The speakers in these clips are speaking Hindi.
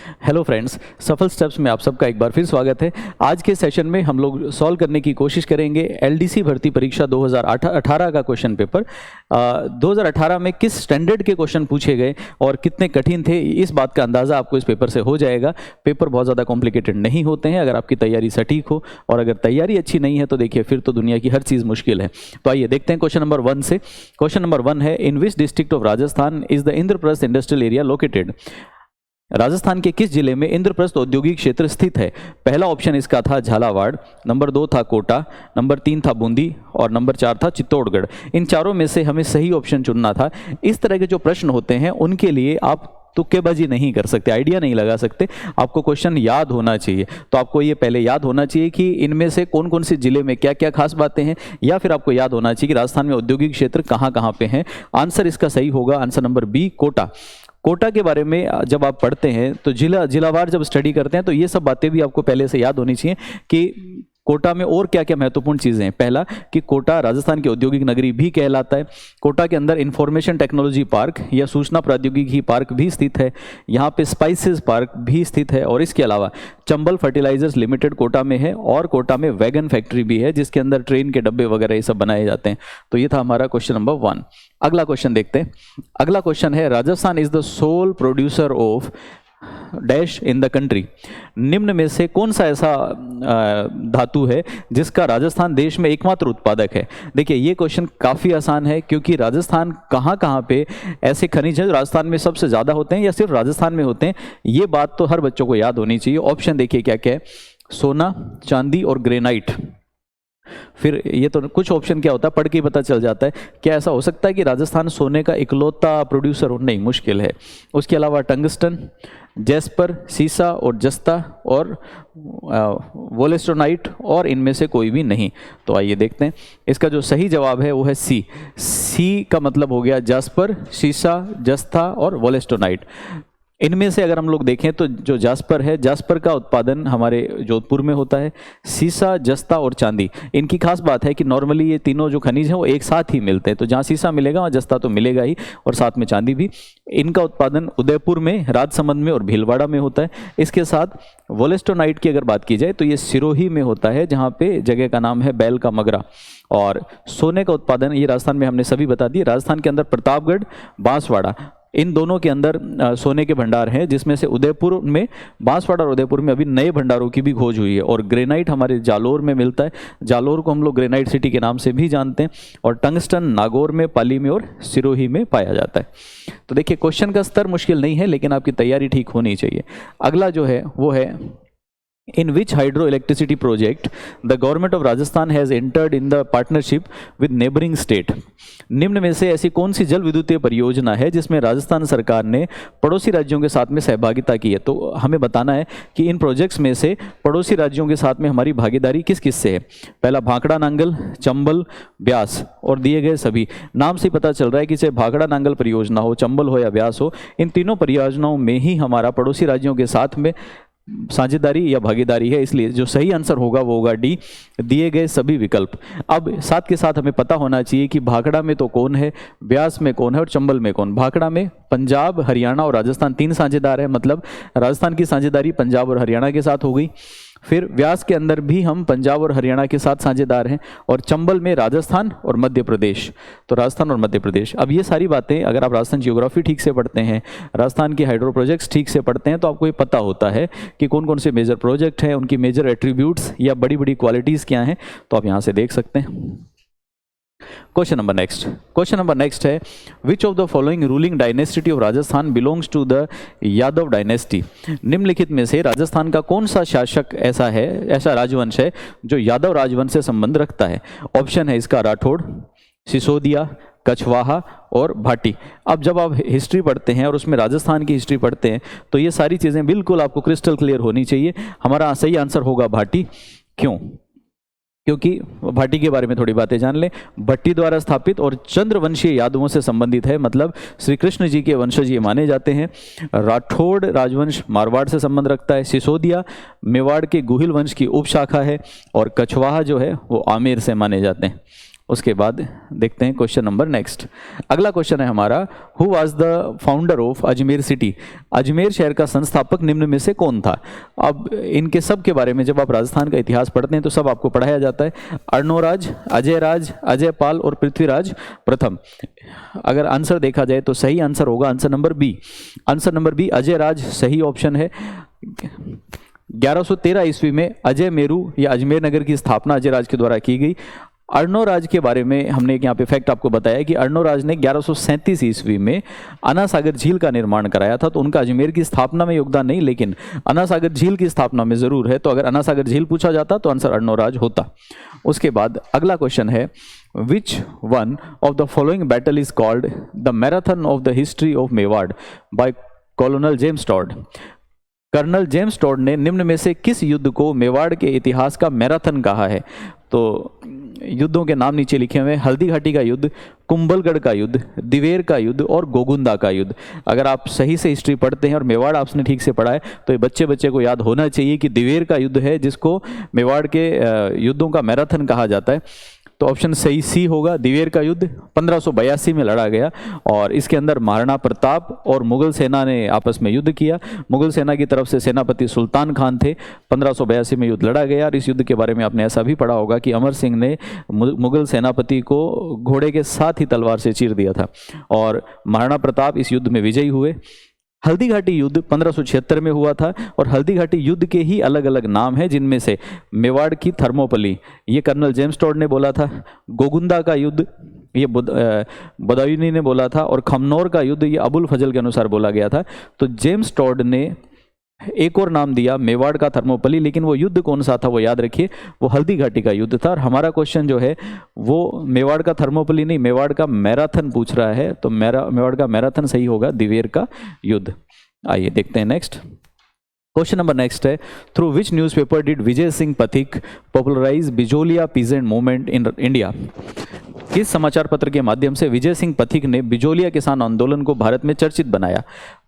हेलो फ्रेंड्स, सफल स्टेप्स में आप सबका एक बार फिर स्वागत है। आज के सेशन में हम लोग सॉल्व करने की कोशिश करेंगे एलडीसी भर्ती परीक्षा 2018 का क्वेश्चन पेपर। 2018 में किस स्टैंडर्ड के क्वेश्चन पूछे गए और कितने कठिन थे, इस बात का अंदाज़ा आपको इस पेपर से हो जाएगा। पेपर बहुत ज़्यादा कॉम्प्लिकेटेड नहीं होते हैं अगर आपकी तैयारी सटीक हो, और अगर तैयारी अच्छी नहीं है तो देखिए फिर तो दुनिया की हर चीज़ मुश्किल है। तो आइए देखते हैं क्वेश्चन नंबर 1 से। क्वेश्चन नंबर 1 है, in which district of Rajasthan is the Indraprastha industrial area located. Rajasthan के किस जिले में इंद्रप्रस्थ औद्योगिक क्षेत्र स्थित है? पहला ऑप्शन इसका था झालावाड़, नंबर 2 था कोटा, नंबर 3 था बूंदी और नंबर 4 था चित्तौड़गढ़। इन चारों में से हमें सही ऑप्शन चुनना था। इस तरह के जो प्रश्न होते हैं उनके लिए आप तुक्केबाजी नहीं कर सकते, आइडिया नहीं लगा सकते, आपको क्वेश्चन याद होना चाहिए। तो आपको ये पहले याद होना चाहिए कि इनमें से कौन कौन से जिले में क्या क्या खास बातें हैं, या फिर आपको याद होना चाहिए कि राजस्थान में औद्योगिक क्षेत्र कहाँ कहाँ पे हैं। आंसर इसका सही होगा answer number B, Kota. Kota के बारे में जब आप पढ़ते हैं तो जिलावार जब स्टडी करते हैं तो ये सब बातें भी आपको पहले से याद होनी चाहिए कि कोटा में और क्या क्या महत्वपूर्ण चीज़ें हैं। पहला कि कोटा राजस्थान की औद्योगिक नगरी भी कहलाता है। कोटा के अंदर इंफॉर्मेशन टेक्नोलॉजी पार्क या सूचना प्रौद्योगिकी पार्क भी स्थित है। यहाँ पे स्पाइसेस पार्क भी स्थित है, और इसके अलावा चंबल फर्टिलाइजर्स लिमिटेड कोटा में है, और कोटा में वैगन फैक्ट्री भी है जिसके अंदर ट्रेन के डब्बे वगैरह ये सब बनाए जाते हैं। तो ये था हमारा क्वेश्चन नंबर 1। अगला क्वेश्चन देखते हैं। अगला क्वेश्चन है, Rajasthan is the sole producer of dash in the country. निम्न में से कौन सा ऐसा धातु है जिसका राजस्थान देश में एकमात्र उत्पादक है? देखिए ये क्वेश्चन काफ़ी आसान है, क्योंकि राजस्थान कहाँ कहाँ पे ऐसे खनिज हैं जो राजस्थान में सबसे ज़्यादा होते हैं या सिर्फ राजस्थान में होते हैं, ये बात तो हर बच्चों को याद होनी चाहिए। ऑप्शन देखिए क्या क्या है, सोना, चांदी और ग्रेनाइट। फिर ये तो कुछ ऑप्शन क्या होता है पढ़ के ही पता चल जाता है। क्या ऐसा हो सकता है कि राजस्थान सोने का इकलौता प्रोड्यूसर हो? नहीं, मुश्किल है। उसके अलावा टंगस्टन, जैस्पर, सीसा और जस्ता और वोलेस्टोनाइट, और इनमें से कोई भी नहीं। तो आइए देखते हैं। इसका जो सही जवाब है वो है सी। सी का मतलब हो गया जास्पर, सीसा, जस्ता और वोलेस्टोनाइट। इनमें से अगर हम लोग देखें तो जो जास्पर है, जास्पर का उत्पादन हमारे जोधपुर में होता है। सीसा, जस्ता और चांदी, इनकी खास बात है कि नॉर्मली ये तीनों जो खनिज हैं वो एक साथ ही मिलते हैं। तो जहाँ सीसा मिलेगा वहाँ जस्ता तो मिलेगा ही, और साथ में चांदी भी। इनका उत्पादन उदयपुर में, राजसमंद में और भीलवाड़ा में होता है। इसके साथ वोलेस्टोनाइट की अगर बात की जाए तो ये सिरोही में होता है, जहाँ पे जगह का नाम है बैल का मगरा। और सोने का उत्पादन ये राजस्थान में हमने सभी बता दिए। राजस्थान के अंदर प्रतापगढ़, बांसवाड़ा, इन दोनों के अंदर सोने के भंडार हैं, जिसमें से उदयपुर में, बांसवाड़ा और उदयपुर में अभी नए भंडारों की भी खोज हुई है। और ग्रेनाइट हमारे जालोर में मिलता है, जालोर को हम लोग ग्रेनाइट सिटी के नाम से भी जानते हैं। और टंगस्टन नागौर में, पाली में और सिरोही में पाया जाता है। तो देखिए क्वेश्चन का स्तर मुश्किल नहीं है, लेकिन आपकी तैयारी ठीक होनी चाहिए। अगला जो है वो है, in which hydroelectricity project the government of Rajasthan has entered in the partnership with neighboring state। निम्न में से ऐसी कौन सी जल विद्युतीय परियोजना है जिसमें राजस्थान सरकार ने पड़ोसी राज्यों के साथ में सहभागिता की है? तो हमें बताना है कि इन प्रोजेक्ट्स में से पड़ोसी राज्यों के साथ में हमारी भागीदारी किस किस से है। पहला भाखड़ा नांगल, चंबल, ब्यास, और दिए गए सभी नाम से पता चल रहा है कि चाहे भाखड़ा नांगल परियोजना हो, चंबल हो या ब्यास हो, इन तीनों परियोजनाओं में ही हमारा पड़ोसी राज्यों के साथ में साझेदारी या भागीदारी है। इसलिए जो सही आंसर होगा वो होगा डी, दिए गए सभी विकल्प। अब साथ के साथ हमें पता होना चाहिए कि भाखड़ा में तो कौन है, ब्यास में कौन है और चंबल में कौन। भाखड़ा में पंजाब, हरियाणा और राजस्थान 3 साझेदार है, मतलब राजस्थान की साझेदारी पंजाब और हरियाणा के साथ हो गई। फिर व्यास के अंदर भी हम पंजाब और हरियाणा के साथ साझेदार हैं, और चंबल में राजस्थान और मध्य प्रदेश। तो राजस्थान और मध्य प्रदेश। अब ये सारी बातें अगर आप राजस्थान जियोग्राफी ठीक से पढ़ते हैं, राजस्थान के हाइड्रो प्रोजेक्ट्स ठीक से पढ़ते हैं, तो आपको ये पता होता है कि कौन कौन से मेजर प्रोजेक्ट हैं, उनकी मेजर एट्रीब्यूट्स या बड़ी बड़ी क्वालिटीज़ क्या हैं। तो आप यहाँ से देख सकते हैं। क्वेश्चन नंबर नेक्स्ट है, which of the following ruling dynasty of Rajasthan belongs to the Yadav dynasty. निम्नलिखित में से राजस्थान का कौन सा शासक ऐसा राजवंश है जो यादव राजवंश से संबंध रखता है? ऑप्शन है इसका राठौड़, सिसोदिया, कछवाहा और भाटी। अब जब आप हिस्ट्री पढ़ते हैं और उसमें राजस्थान की हिस्ट्री पढ़ते हैं तो ये सारी चीज़ें बिल्कुल आपको क्रिस्टल क्लियर होनी चाहिए। हमारा सही आंसर होगा भाटी। क्यों? क्योंकि भाटी के बारे में थोड़ी बातें जान लें। भट्टी द्वारा स्थापित और चंद्रवंशीय यादवों से संबंधित है, मतलब श्री कृष्ण जी के वंशज ये माने जाते हैं। राठौड़ राजवंश मारवाड़ से संबंध रखता है। सिसोदिया मेवाड़ के गुहिल वंश की उपशाखा है, और कछवाहा जो है वो आमेर से माने जाते हैं। उसके बाद देखते हैं क्वेश्चन नंबर नेक्स्ट। अगला क्वेश्चन है हमारा, who was the founder of Ajmer city? Ajmer शहर का संस्थापक निम्न में से कौन था? अब इनके सब के बारे में जब आप राजस्थान का इतिहास पढ़ते हैं तो सब आपको पढ़ाया जाता है। अर्णोराज, अजयराज, अजयपाल और पृथ्वीराज प्रथम। अगर आंसर देखा जाए तो सही आंसर होगा answer number B. Answer number B Ajayraj सही ऑप्शन है। 1113 ईस्वी में अजय मेरू या अजमेर नगर की स्थापना अजयराज के द्वारा की गई। अर्णोराज के बारे में हमने एक यहाँ पे फैक्ट आपको बताया कि अर्णोराज ने 1137 ईस्वी में अन्ना सागर झील का निर्माण कराया था। तो उनका अजमेर की स्थापना में योगदान नहीं, लेकिन अन्ना सागर झील की स्थापना में जरूर है। तो अगर अन्ना सागर झील पूछा जाता तो आंसर अर्णोराज होता। उसके बाद अगला क्वेश्चन है, which one of the following battle is called the marathon of the history of Mewar by colonel James Tod? Colonel James Tod ने निम्न में से किस युद्ध को मेवाड़ के इतिहास का मैराथन कहा है? तो युद्धों के नाम नीचे लिखे हुए हैं, हल्दी घाटी का युद्ध, कुंभलगढ़ का युद्ध, दिवेर का युद्ध और गोगुंदा का युद्ध। अगर आप सही से हिस्ट्री पढ़ते हैं और मेवाड़ आपने ठीक से पढ़ा है तो ये बच्चे को याद होना चाहिए कि दिवेर का युद्ध है जिसको मेवाड़ के युद्धों का मैराथन कहा जाता है। तो ऑप्शन सही सी होगा। दिवेर का युद्ध 1582 में लड़ा गया और इसके अंदर महाराणा प्रताप और मुगल सेना ने आपस में युद्ध किया। मुगल सेना की तरफ से सेनापति सुल्तान खान थे। 1582 में युद्ध लड़ा गया और इस युद्ध के बारे में आपने ऐसा भी पढ़ा होगा कि अमर सिंह ने मुगल सेनापति को घोड़े के साथ ही तलवार से चीर दिया था और महाराणा प्रताप इस युद्ध में विजयी हुए। हल्दी घाटी युद्ध 1576 में हुआ था और हल्दी घाटी युद्ध के ही अलग अलग नाम हैं, जिनमें से मेवाड़ की थर्मोपली ये कर्नल जेम्स टॉड ने बोला था, गोगुंदा का युद्ध ये बदायूनी ने बोला था और खमनौर का युद्ध ये अबुल फजल के अनुसार बोला गया था। तो जेम्स टॉड ने एक और नाम दिया मेवाड़ का थर्मोपली, लेकिन वो युद्ध कौन सा था वो याद रखिए, वो हल्दी घाटी का युद्ध था। और हमारा क्वेश्चन जो है वो मेवाड़ का थर्मोपली नहीं, मेवाड़ का मैराथन पूछ रहा है। तो मेवाड़ का मैराथन सही होगा, दिवेर का युद्ध। आइए देखते हैं नेक्स्ट क्वेश्चन नंबर नेक्स्ट है, through which newspaper did Vijay Singh Pathik popularise Bijolia peasant movement in India? किस समाचार पत्र के माध्यम से विजय सिंह पथिक ने बिजोलिया किसान आंदोलन को भारत में चर्चित बनाया?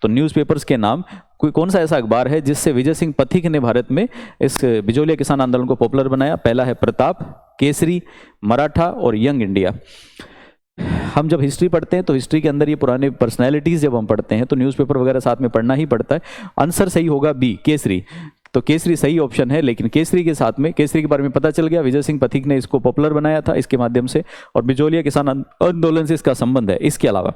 तो न्यूज़पेपर्स के नाम, कोई कौन सा ऐसा अखबार है जिससे विजय सिंह पथिक ने भारत में इस बिजोलिया किसान आंदोलन को पॉपुलर बनाया? पहला है प्रताप, केसरी, मराठा और यंग इंडिया। हम जब हिस्ट्री पढ़ते हैं तो हिस्ट्री के अंदर ये पुराने पर्सनैलिटीज जब हम पढ़ते हैं तो न्यूज़पेपर वगैरह साथ में पढ़ना ही पड़ता है। आंसर सही होगा बी, केसरी। तो केसरी सही ऑप्शन है, लेकिन केसरी के साथ में केसरी के बारे में पता चल गया, विजय सिंह पथिक ने इसको पॉपुलर बनाया था इसके माध्यम से और बिजोलिया किसान आंदोलन से इसका संबंध है। इसके अलावा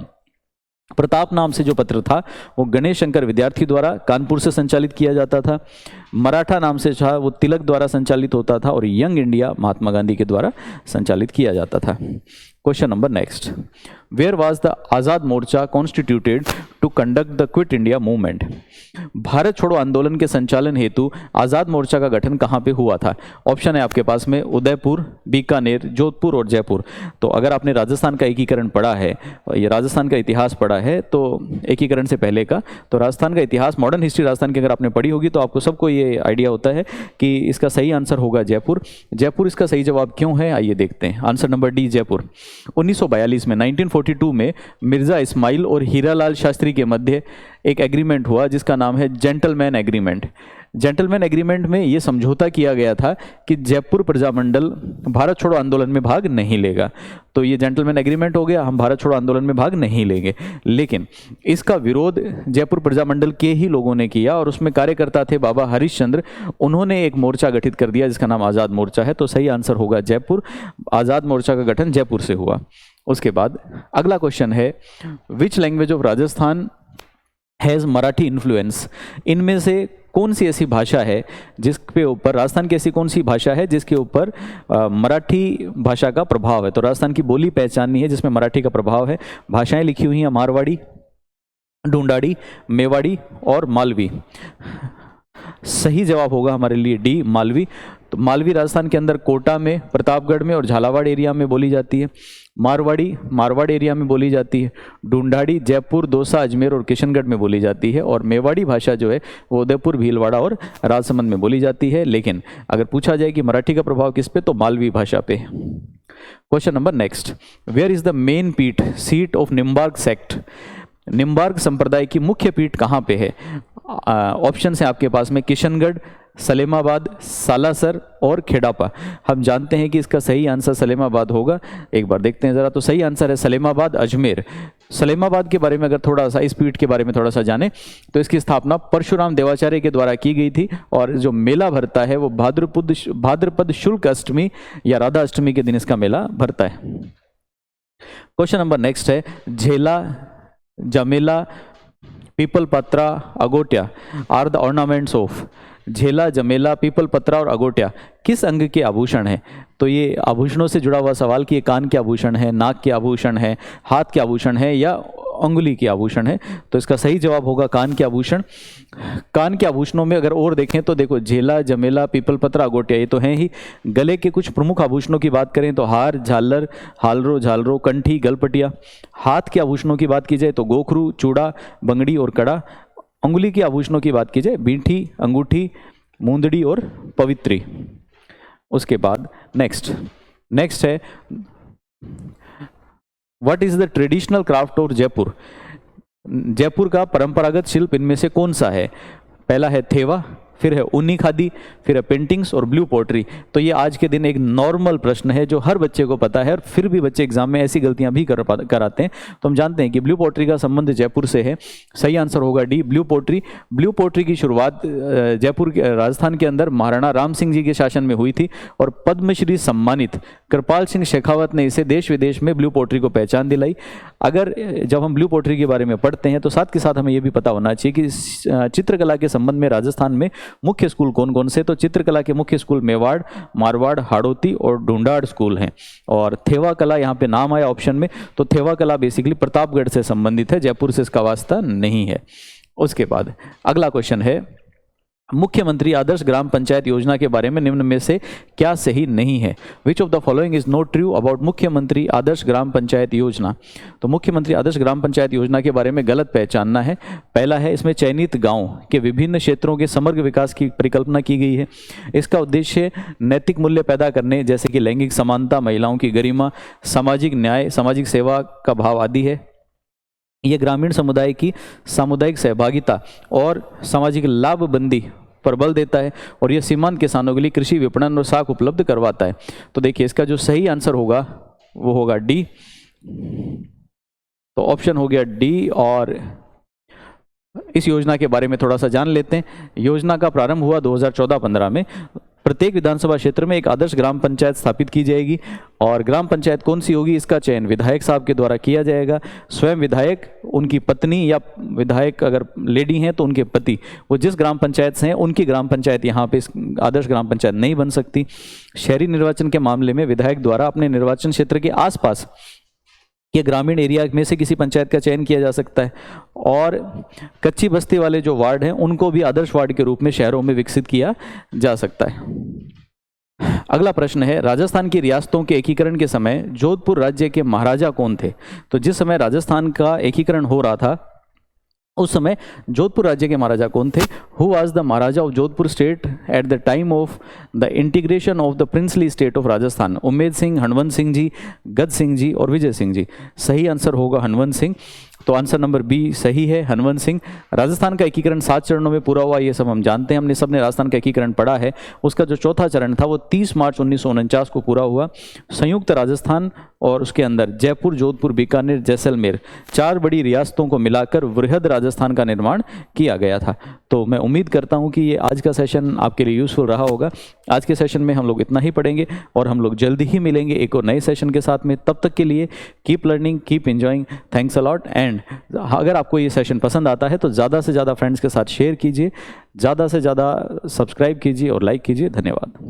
प्रताप नाम से जो पत्र था वो गणेश शंकर विद्यार्थी द्वारा कानपुर से संचालित किया जाता था। मराठा नाम से था वो तिलक द्वारा संचालित होता था और यंग इंडिया महात्मा गांधी के द्वारा संचालित किया जाता था। Question number next, where was the Azad Morcha constituted to conduct the quit India movement? Bharat छोड़ो आंदोलन के संचालन हेतु आज़ाद मोर्चा का गठन कहाँ पे हुआ था? ऑप्शन है आपके पास में उदयपुर, बीकानेर, जोधपुर और जयपुर। तो अगर आपने राजस्थान का एकीकरण पढ़ा है, ये राजस्थान का इतिहास पढ़ा है तो एकीकरण से पहले का, तो राजस्थान का इतिहास मॉडर्न हिस्ट्री राजस्थान की अगर आपने पढ़ी होगी तो आपको सबको ये आइडिया होता है कि इसका सही आंसर होगा जयपुर। जयपुर इसका सही जवाब क्यों है आइए देखते हैं। Answer number D, Jaipur. 1942 में 1942 में मिर्जा इस्माइल और हीरालाल शास्त्री के मध्य एक एग्रीमेंट हुआ जिसका नाम है जेंटलमैन एग्रीमेंट। जेंटलमैन एग्रीमेंट में यह समझौता किया गया था कि जयपुर प्रजामंडल भारत छोड़ो आंदोलन में भाग नहीं लेगा। तो ये जेंटलमैन एग्रीमेंट हो गया, हम भारत छोड़ो आंदोलन में भाग नहीं लेंगे। लेकिन इसका विरोध जयपुर प्रजामंडल के ही लोगों ने किया और उसमें कार्यकर्ता थे बाबा हरिश्चंद्र। उन्होंने एक मोर्चा गठित कर दिया जिसका नाम आज़ाद मोर्चा है। तो सही आंसर होगा जयपुर। आज़ाद मोर्चा का गठन जयपुर से हुआ। उसके बाद अगला क्वेश्चन है, which language of Rajasthan has Marathi influence? इनमें से कौन सी ऐसी भाषा है जिसके ऊपर, राजस्थान की ऐसी कौन सी भाषा है जिसके ऊपर मराठी भाषा का प्रभाव है? तो राजस्थान की बोली पहचाननी है जिसमें मराठी का प्रभाव है। भाषाएं लिखी हुई हैं मारवाड़ी, ढूंढाड़ी, मेवाड़ी और मालवी। सही जवाब होगा हमारे लिए डी, मालवी। तो मालवी राजस्थान के अंदर कोटा में, प्रतापगढ़ में और झालावाड़ एरिया में बोली जाती है। मारवाड़ी मारवाड़ एरिया में बोली जाती है। ढूंढाड़ी जयपुर, दौसा, अजमेर और किशनगढ़ में बोली जाती है। और मेवाड़ी भाषा जो है वो उदयपुर, भीलवाड़ा और राजसमंद में बोली जाती है। लेकिन अगर पूछा जाए कि मराठी का प्रभाव किस पे, तो मालवी भाषा पे। Question number next, where is the main पीठ seat of Nimbark sect? Nimbark संप्रदाय की मुख्य पीठ कहाँ पे है? ऑप्शन है आपके पास में किशनगढ़, सलेमाबाद, सालासर और खेड़ापा। हम जानते हैं कि इसका सही आंसर सलेमाबाद होगा। एक बार देखते हैं ज़रा, तो सही आंसर है सलेमाबाद, अजमेर। सलेमाबाद के बारे में अगर थोड़ा सा, इस पीठ के बारे में थोड़ा सा जाने तो इसकी स्थापना परशुराम देवाचार्य के द्वारा की गई थी और जो मेला भरता है वो भाद्रपद शुक्ल अष्टमी या राधा अष्टमी के दिन इसका मेला भरता है। क्वेश्चन नंबर नेक्स्ट है, झेला, जमेला, पीपल पत्रा, अगोटिया आर द ऑर्नामेंट्स ऑफ। झेला, जमेला, पीपल पत्रा और अगोटिया किस अंग के आभूषण हैं? तो ये आभूषणों से जुड़ा हुआ सवाल कि ये कान के आभूषण है, नाक के आभूषण है, हाथ के आभूषण है या अंगुली के आभूषण है? तो इसका सही जवाब होगा कान के आभूषण। कान के आभूषणों में अगर और देखें तो देखो, झेला, जमेला, पीपल पत्रा, अगोटिया ये तो हैं ही। गले के कुछ प्रमुख आभूषणों की बात करें तो हार, झालर, हालरो, झालरो, कंठी, गलपटिया। हाथ के आभूषणों की बात की जाए तो गोखरू, चूड़ा, बंगड़ी और कड़ा। अंगुली के आभूषणों की बात की जाए बीठी, अंगूठी, मूंदड़ी और पवित्री। उसके बाद नेक्स्ट है, what is the traditional craft of Jaipur? Jaipur का परंपरागत शिल्प इनमें से कौन सा है? पहला है थेवा, फिर है ऊनी खादी, फिर है पेंटिंग्स और ब्लू पोट्री। तो ये आज के दिन एक नॉर्मल प्रश्न है जो हर बच्चे को पता है और फिर भी बच्चे एग्जाम में ऐसी गलतियां भी कराते हैं। तो हम जानते हैं कि ब्लू पोट्री का संबंध जयपुर से है। सही आंसर होगा D, blue pottery. Blue pottery की शुरुआत जयपुर के, राजस्थान के अंदर महाराणा राम सिंह जी के शासन में हुई थी और पद्मश्री सम्मानित कृपाल सिंह शेखावत ने इसे देश विदेश में ब्लू पोट्री को पहचान दिलाई। अगर जब हम ब्लू पोट्री के बारे में पढ़ते हैं तो साथ के साथ हमें यह भी पता होना चाहिए कि चित्रकला के संबंध में राजस्थान में मुख्य स्कूल कौन कौन से? तो चित्रकला के मुख्य स्कूल मेवाड़, मारवाड़, हाड़ौती और ढूंढाड़ स्कूल हैं। और थेवा कला यहाँ पे नाम आया ऑप्शन में, तो थेवा कला बेसिकली प्रतापगढ़ से संबंधित है, जयपुर से इसका वास्ता नहीं है। उसके बाद अगला क्वेश्चन है, मुख्यमंत्री आदर्श ग्राम पंचायत योजना के बारे में निम्न में से क्या सही नहीं है? Which of the following is not true about मुख्यमंत्री आदर्श ग्राम पंचायत योजना? तो मुख्यमंत्री आदर्श ग्राम पंचायत योजना के बारे में गलत पहचानना है। पहला है, इसमें चयनित गांव के विभिन्न क्षेत्रों के समग्र विकास की परिकल्पना की गई है। इसका उद्देश्य नैतिक मूल्य पैदा करने जैसे कि लैंगिक समानता, महिलाओं की गरिमा, सामाजिक न्याय, सामाजिक सेवा का भाव आदि है। यह ग्रामीण समुदाय की सामुदायिक सहभागिता और सामाजिक लाभबंदी पर बल देता है और यह सीमांत किसानों के लिए कृषि विपणन और साख उपलब्ध करवाता है। तो देखिए इसका जो सही आंसर होगा वो होगा डी। तो ऑप्शन हो गया डी। और इस योजना के बारे में थोड़ा सा जान लेते हैं। योजना का प्रारंभ हुआ 2014-15 में। प्रत्येक विधानसभा क्षेत्र में एक आदर्श ग्राम पंचायत स्थापित की जाएगी और ग्राम पंचायत कौन सी होगी इसका चयन विधायक साहब के द्वारा किया जाएगा। स्वयं विधायक, उनकी पत्नी या विधायक अगर लेडी हैं तो उनके पति, वो जिस ग्राम पंचायत से हैं उनकी ग्राम पंचायत यहाँ पे आदर्श ग्राम पंचायत नहीं बन सकती। शहरी निर्वाचन के मामले में विधायक द्वारा अपने निर्वाचन क्षेत्र के आसपास ये ग्रामीण एरिया में से किसी पंचायत का चयन किया जा सकता है और कच्ची बस्ती वाले जो वार्ड हैं उनको भी आदर्श वार्ड के रूप में शहरों में विकसित किया जा सकता है। अगला प्रश्न है, राजस्थान की रियासतों के एकीकरण के समय जोधपुर राज्य के महाराजा कौन थे? तो जिस समय राजस्थान का एकीकरण हो रहा था उस समय जोधपुर राज्य के महाराजा कौन थे? Who was the maharaja of Jodhpur state at the time of the integration of the princely state of Rajasthan? Umed Singh, Hanwant Singh ji, Gaj Singh जी और विजय सिंह जी। सही आंसर होगा हनवंत सिंह। तो आंसर नंबर बी सही है, हनवंत सिंह। राजस्थान का एकीकरण 7 चरणों में पूरा हुआ, ये सब हम जानते हैं, हमने सबने राजस्थान का एकीकरण पढ़ा है। उसका जो चौथा चरण था वो 30 मार्च 1949 को पूरा हुआ। संयुक्त राजस्थान और उसके अंदर जयपुर, जोधपुर, बीकानेर, जैसलमेर 4 बड़ी रियासतों को मिलाकर वृहद राजस्थान का निर्माण किया गया था। तो मैं उम्मीद करता हूँ कि ये आज का सेशन आपके लिए यूजफुल रहा होगा। आज के सेशन में हम लोग इतना ही पढ़ेंगे और हम लोग जल्दी ही मिलेंगे एक और नए सेशन के साथ में। तब तक के लिए keep learning, keep enjoying. Thanks a lot. And अगर आपको ये सेशन पसंद आता है तो ज़्यादा से ज़्यादा फ्रेंड्स के साथ शेयर कीजिए, ज़्यादा से ज़्यादा सब्सक्राइब कीजिए और लाइक कीजिए। धन्यवाद।